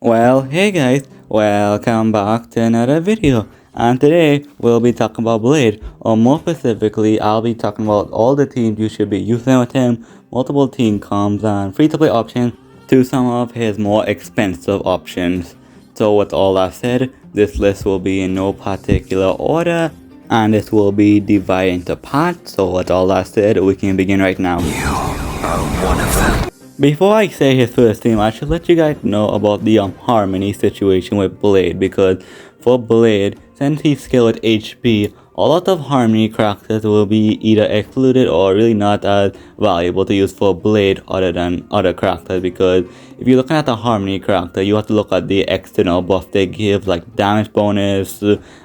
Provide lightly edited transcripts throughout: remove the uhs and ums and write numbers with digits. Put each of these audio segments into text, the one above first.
Well, hey guys, welcome back to another video. And today we'll be talking about Blade, or more specifically, I'll be talking about all the teams you should be using with him, multiple team comps, and free-to-play options to some of his more expensive options. So with all that said, this list will be in no particular order, and this will be divided into parts. So with all that said, we can begin right now. You are one of them. Before I say his first team, I should let you guys know about the harmony situation with Blade, because for Blade, since he's skilled with HP, a lot of harmony characters will be either excluded or really not as valuable to use for Blade other than other characters, because if you're looking at a harmony character, you have to look at the external buff they give, like damage bonus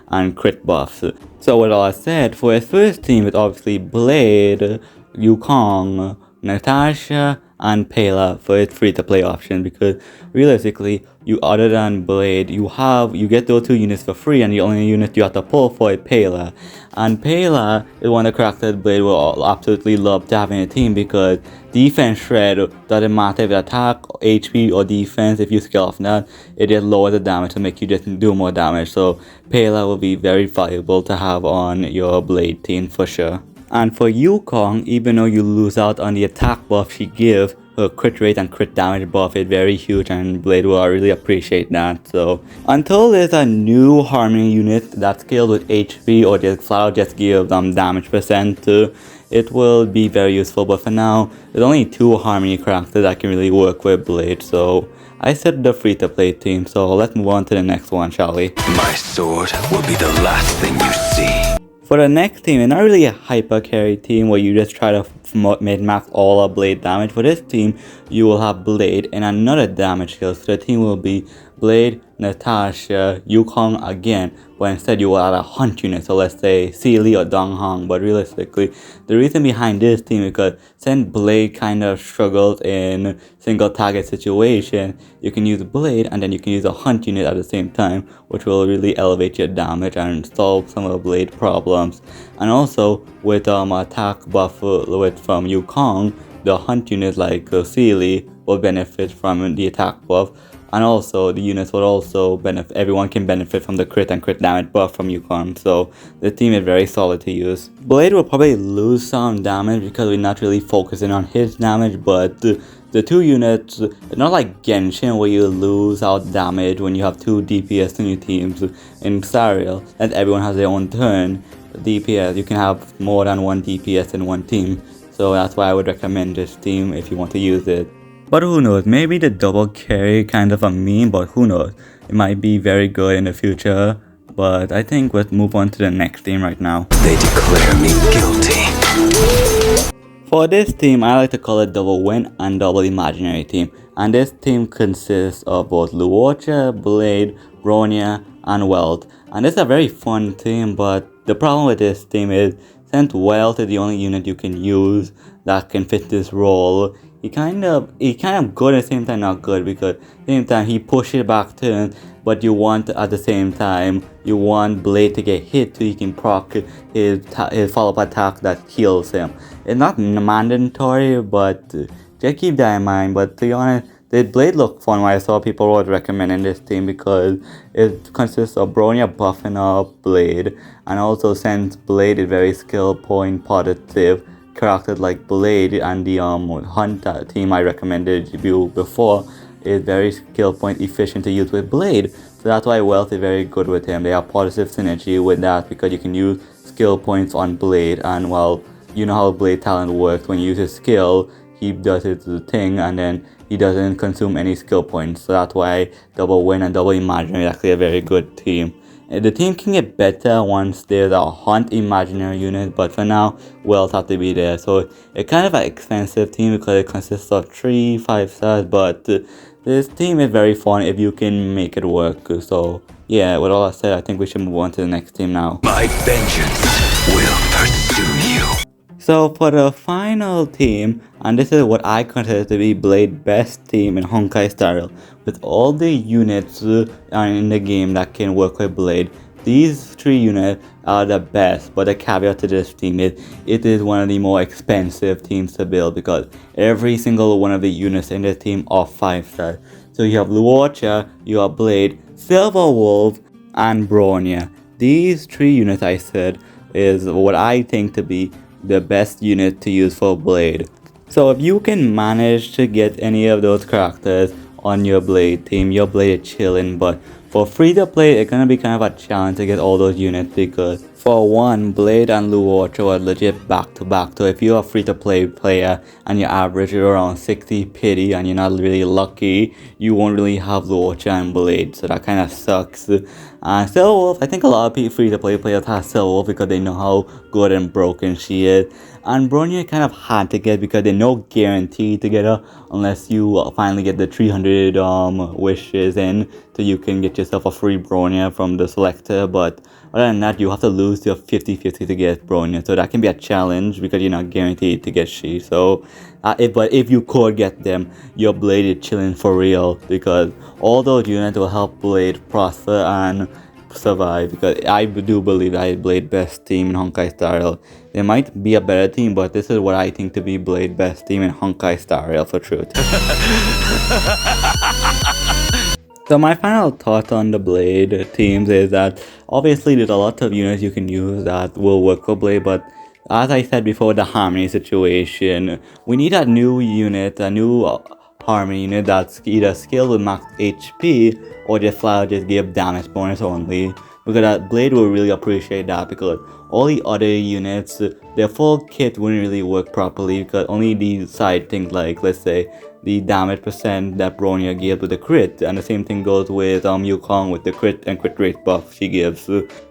and crit buffs. So with all that said, for his first team, it's obviously Blade, Yukong, Natasha, and Pela for its free-to-play option, because realistically, other than Blade, you get those two units for free, and the only unit you have to pull for is Pela. And Pela is one of the characters Blade will absolutely love to have in a team, because defense shred doesn't matter if attack, HP, or defense. If you skill off that, it just lowers the damage to make you just do more damage. So Pela will be very valuable to have on your Blade team for sure. And for Yukong, even though you lose out on the attack buff she gives, her crit rate and crit damage buff is very huge, and Blade will really appreciate that. So until there's a new harmony unit that's skilled with HP or just flat out just give them damage percent, it will be very useful. But for now, there's only two harmony characters that can really work with Blade, so I set the free to play team. So let's move on to the next one, shall we? My sword will be the last thing you see. For the next team, it's not really a hyper carry team where you just try to min-max all of Blade damage. For this team, you will have Blade and another damage skill. So the team will be Blade, Natasha, Yukong again, but instead you will add a hunt unit. So let's say Sealy or Donghong. But realistically, the reason behind this team is because since Blade kind of struggles in single target situation, you can use Blade and then you can use a hunt unit at the same time, which will really elevate your damage and solve some of the Blade problems. And also with attack buff from Yukong, the hunt unit like Sealy will benefit from the attack buff. And also, the units will also benefit, everyone can benefit from the crit and crit damage buff from Yukon, so the team is very solid to use. Blade will probably lose some damage because we're not really focusing on his damage, but the two units, it's not like Genshin where you lose out damage when you have two DPS in your teams. In Star Rail, and everyone has their own turn, DPS, you can have more than one DPS in one team, so that's why I would recommend this team if you want to use it. But who knows, maybe the double carry kind of a meme, but who knows, it might be very good in the future. But I think let's move on to the next team right now. They declare me guilty. For this team, I like to call it double win and double imaginary team. And this team consists of both Luocha, Blade, Bronya, and Wealth. And it's a very fun team, but the problem with this team is, since Wealth is the only unit you can use that can fit this role, he kind of good at the same time not good, because at the same time he pushes back turns, but you want at the same time you want Blade to get hit so he can proc his follow-up attack that heals him. It's not mandatory, but just keep that in mind. But to be honest, the Blade look fun. When I saw people would recommend this team because it consists of Bronya buffing up Blade, and also since Blade is very skill point positive, characters like Blade and the Hunt team I recommended you before is very skill point efficient to use with Blade. So that's why Wealth is very good with him. They have positive synergy with that because you can use skill points on Blade, and well, you know how Blade talent works. When you use his skill, he does his thing and then he doesn't consume any skill points. So that's why double win and double imaginary is actually a very good team. The team can get better once there's a hunt imaginary unit, but for now, Wealth have to be there. So it's kind of an expensive team because it consists of 3-5 stars, but this team is very fun if you can make it work. So yeah, with all that said, I think we should move on to the next team now. My vengeance will pursue you. So for the final team, and this is what I consider to be Blade's best team in Honkai Star Rail, with all the units in the game that can work with Blade, these 3 units are the best, but the caveat to this team is it is one of the more expensive teams to build because every single one of the units in this team are 5-star. So you have Luocha, you have Blade, Silver Wolf, and Bronya. These 3 units I said is what I think to be the best unit to use for Blade. So if you can manage to get any of those characters on your Blade team, your Blade is chilling, but for free to play, it's gonna be kind of a challenge to get all those units because for one, Blade and Luocha are legit back to back. So if you're a free to play player and your average is around 60 pity and you're not really lucky, you won't really have Luocha and Blade. So that kind of sucks. And Silver Wolf, I think a lot of free to play players have Silver Wolf because they know how good and broken she is. And Bronya kind of hard to get because there's no guarantee to get her unless you finally get the 300 wishes in, so you can get yourself a free Bronya from the selector. But other than that, you have to lose your 50-50 to get Bronya, so that can be a challenge because you're not guaranteed to get she. So but if you could get them, your Blade is chilling for real because all those units will help Blade prosper and survive, because I do believe I Blade best team in Honkai Star Rail. There might be a better team, but this is what I think to be Blade best team in Honkai Star Rail for truth. So my final thought on the Blade teams is that obviously there's a lot of units you can use that will work for Blade, but as I said before, the harmony situation, we need a new unit, a new harmony unit that's either skilled with max HP or just flat out just give damage bonus only, because that Blade will really appreciate that, because all the other units, their full kit wouldn't really work properly because only these side things, like let's say the damage percent that Bronya gives with the crit, and the same thing goes with Yukong with the crit and crit rate buff she gives.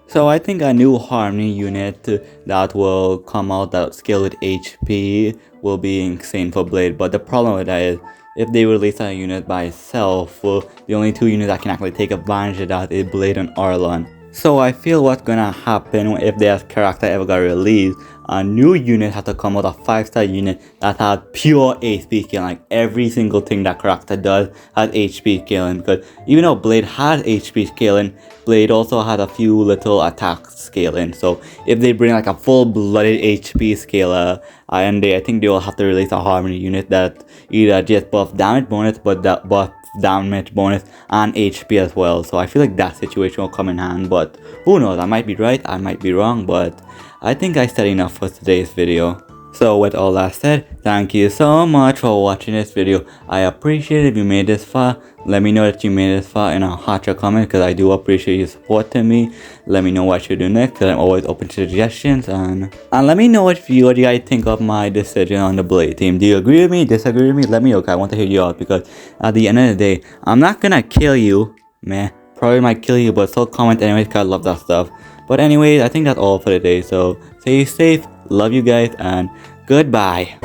So I think a new harmony unit that will come out that skill with HP will be insane for Blade, but the problem with that is if they release a unit by itself, the only 2 units that can actually take advantage of that is Blade and Arlon. So I feel what's gonna happen if their character ever got released, a new unit has to come out, a 5-star unit that has pure HP scaling, like every single thing that character does has HP scaling, because even though Blade has HP scaling, Blade also has a few little attack scaling. So if they bring like a full-blooded HP scaler, and I think they will have to release a harmony unit that either just buff damage bonus, but that buff damage bonus and HP as well. So I feel like that situation will come in hand, but who knows, I might be right, I might be wrong, but I think I said enough for today's video. So with all that said, thank you so much for watching this video. I appreciate it if you made this far. Let me know that you made this far in a hot comment, because I do appreciate your support to me. Let me know what you should do next, because I'm always open to suggestions. And let me know what you guys think of my decision on the Blade team. Do you agree with me? Disagree with me? Let me know, because I want to hear you out, because at the end of the day, I'm not gonna kill you, man. Probably might kill you, but still comment anyways, because I love that stuff. But anyways, I think that's all for today. So stay safe, love you guys, and goodbye.